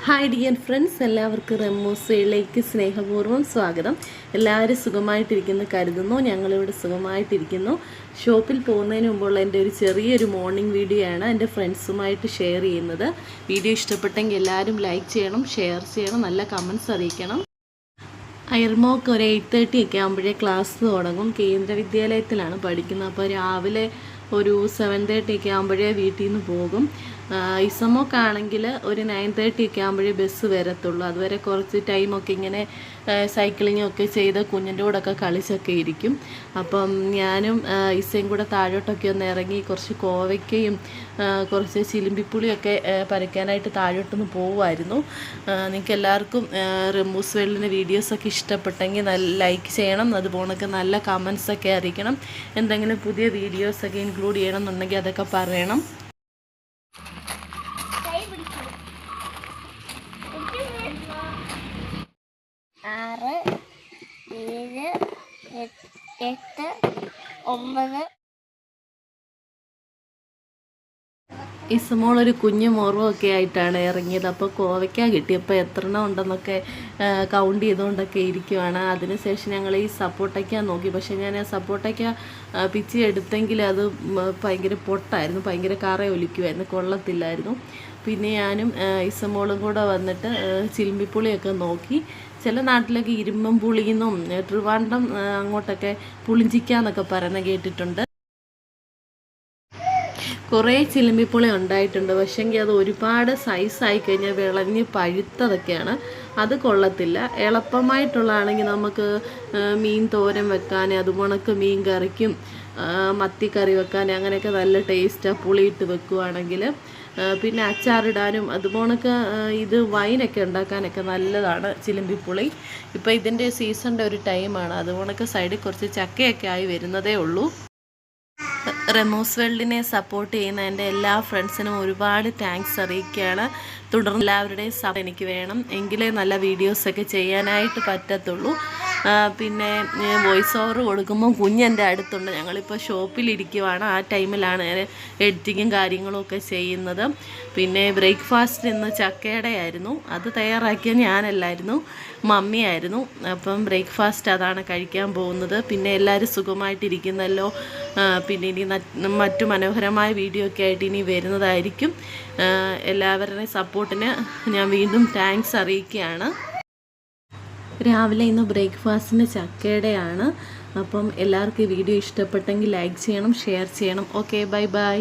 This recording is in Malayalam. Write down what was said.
ഹായ് ഡിയർ ഫ്രണ്ട്സ്, എല്ലാവർക്കും റെമോസയിലേക്ക് സ്നേഹപൂർവ്വം സ്വാഗതം. എല്ലാവരും സുഖമായിട്ടിരിക്കുന്നു കരുതുന്നു. ഞങ്ങളിവിടെ സുഖമായിട്ടിരിക്കുന്നു. ഷോപ്പിൽ പോകുന്നതിന് മുമ്പുള്ള എൻ്റെ ഒരു ചെറിയൊരു മോർണിംഗ് വീഡിയോ ആണ് എൻ്റെ ഫ്രണ്ട്സുമായിട്ട് ഷെയർ ചെയ്യുന്നത്. വീഡിയോ ഇഷ്ടപ്പെട്ടെങ്കിൽ എല്ലാവരും ലൈക്ക് ചെയ്യണം, ഷെയർ ചെയ്യണം, നല്ല കമൻറ്റ്സ് അറിയിക്കണം. അയർമോക്ക് ഒരു 8:30 ഒക്കെ ആകുമ്പോഴേ ക്ലാസ് തുടങ്ങും. കേന്ദ്ര വിദ്യാലയത്തിലാണ് പഠിക്കുന്നത്. അപ്പോൾ രാവിലെ ഒരു 7:30 ഒക്കെ ആകുമ്പോഴേ വീട്ടിൽ നിന്ന് പോകും. ഇസമോക്കാണെങ്കിൽ ഒരു 9:30 ഒക്കെ ആകുമ്പോഴേ ബസ് വരത്തുള്ളൂ. അതുവരെ കുറച്ച് ടൈമൊക്കെ ഇങ്ങനെ സൈക്ലിംഗ് ഒക്കെ ചെയ്ത് കുഞ്ഞിൻ്റെ കൂടെയൊക്കെ കളിച്ചൊക്കെ ഇരിക്കും. അപ്പം ഞാനും ഇസയും കൂടെ താഴോട്ടൊക്കെ ഒന്ന് ഇറങ്ങി കുറച്ച് കോവയ്ക്കയും കുറച്ച് ചിലിമ്പിപ്പുളിയൊക്കെ പറിക്കാനായിട്ട് താഴോട്ടൊന്ന് പോകുമായിരുന്നു. നിങ്ങൾക്ക് എല്ലാവർക്കും റെമൂസ് വേൾഡിൻ്റെ വീഡിയോസൊക്കെ ഇഷ്ടപ്പെട്ടെങ്കിൽ ലൈക്ക് ചെയ്യണം. അതുപോലൊക്കെ നല്ല കമൻസൊക്കെ അറിയിക്കണം. എന്തെങ്കിലും പുതിയ വീഡിയോസൊക്കെ ഇൻക്ലൂഡ് ചെയ്യണം എന്നുണ്ടെങ്കിൽ അതൊക്കെ പറയണം. ആറ്, 7, 8, 9. ഇസമോളൊരു കുഞ്ഞു മോറുമൊക്കെ ആയിട്ടാണ് ഇറങ്ങിയത്. അപ്പോൾ കോവയ്ക്ക കിട്ടിയപ്പോൾ എത്ര എണ്ണം ഉണ്ടെന്നൊക്കെ കൗണ്ട് ചെയ്തുകൊണ്ടൊക്കെ ഇരിക്കുവാണ്. അതിനുശേഷം ഞങ്ങൾ ഈ സപ്പോട്ടയ്ക്ക നോക്കി. പക്ഷേ ഞാൻ ആ സപ്പോട്ടയ്ക്ക പിച്ചി എടുത്തെങ്കിൽ അത് ഭയങ്കര പൊട്ടായിരുന്നു, ഭയങ്കര കറ ഒലിക്കുമായിരുന്നു, കൊള്ളത്തില്ലായിരുന്നു. പിന്നെ ഞാനും ഇസമോളും കൂടെ വന്നിട്ട് ചിലിമ്പിപ്പുളിയൊക്കെ നോക്കി. ചില നാട്ടിലൊക്കെ ഇരുമ്പം പുളിയെന്നും ട്രിവാൻഡ്രം അങ്ങോട്ടൊക്കെ പുളിഞ്ചിക്കാന്നൊക്കെ പറയുന്നത് കേട്ടിട്ടുണ്ട്. കുറേ ചിലിമ്പിപ്പുളി ഉണ്ടായിട്ടുണ്ട്. പക്ഷേങ്കിൽ അത് ഒരുപാട് സൈസായി കഴിഞ്ഞാൽ വിളഞ്ഞ് പഴുത്തതൊക്കെയാണ്, അത് കൊള്ളത്തില്ല. എളുപ്പമായിട്ടുള്ളതാണെങ്കിൽ നമുക്ക് മീൻ തോരൻ വെക്കാൻ, അതുപോണക്ക് മീൻ കറിക്കും മത്തിക്കറി വെക്കാൻ അങ്ങനെയൊക്കെ നല്ല ടേസ്റ്റാണ് പുളിയിട്ട് വെക്കുവാണെങ്കിൽ. പിന്നെ അച്ചാറിടാനും അതുപോണക്ക് ഇത് വൈനൊക്കെ ഉണ്ടാക്കാനൊക്കെ നല്ലതാണ് ചിലിമ്പിപ്പുളി. ഇപ്പോൾ ഇതിൻ്റെ സീസണിൻ്റെ ഒരു ടൈമാണ്. അതുപോണക്ക് സൈഡിൽ കുറച്ച് ചക്കയൊക്കെ ആയി വരുന്നതേ ഉള്ളൂ. റെമോസ് വേൾഡിനെ സപ്പോർട്ട് ചെയ്യുന്ന എൻ്റെ എല്ലാ ഫ്രണ്ട്സിനും ഒരുപാട് താങ്ക്സ് അറിയിക്കുകയാണ്. തുടർന്ന് എല്ലാവരുടെയും സപ്പോർട്ട് എനിക്ക് വേണം, എങ്കിലേ നല്ല വീഡിയോസൊക്കെ ചെയ്യാനായിട്ട് പറ്റത്തുള്ളൂ. പിന്നെ വോയിസ് ഓവർ കൊടുക്കുമ്പോൾ കുഞ്ഞെൻ്റെ അടുത്തുണ്ട്. ഞങ്ങളിപ്പോൾ ഷോപ്പിലിരിക്കുവാണ്. ആ ടൈമിലാണ് എഡിറ്റിങ്ങും കാര്യങ്ങളും ഒക്കെ ചെയ്യുന്നത്. പിന്നെ ബ്രേക്ക്ഫാസ്റ്റ് ഇന്ന് ചക്കയുടെ ആയിരുന്നു. അത് തയ്യാറാക്കിയ ഞാനല്ലായിരുന്നു, മമ്മിയായിരുന്നു. അപ്പം ബ്രേക്ക്ഫാസ്റ്റ് അതാണ് കഴിക്കാൻ പോകുന്നത്. പിന്നെ എല്ലാവരും സുഖമായിട്ടിരിക്കുന്നല്ലോ. പിന്നെ ഇനി മറ്റു മനോഹരമായ വീഡിയോ ഒക്കെ ആയിട്ട് ഇനി വരുന്നതായിരിക്കും. എല്ലാവരുടെയും സപ്പോർട്ടിന് ഞാൻ വീണ്ടും താങ്ക്സ് അറിയിക്കുകയാണ്. രാവിലെ ഇന്ന് ബ്രേക്ക്ഫാസ്റ്റിന് ചക്കയുടെയാണ്. അപ്പം എല്ലാവർക്കും ഈ വീഡിയോ ഇഷ്ടപ്പെട്ടെങ്കിൽ ലൈക്ക് ചെയ്യണം, ഷെയർ ചെയ്യണം. Okay, bye bye.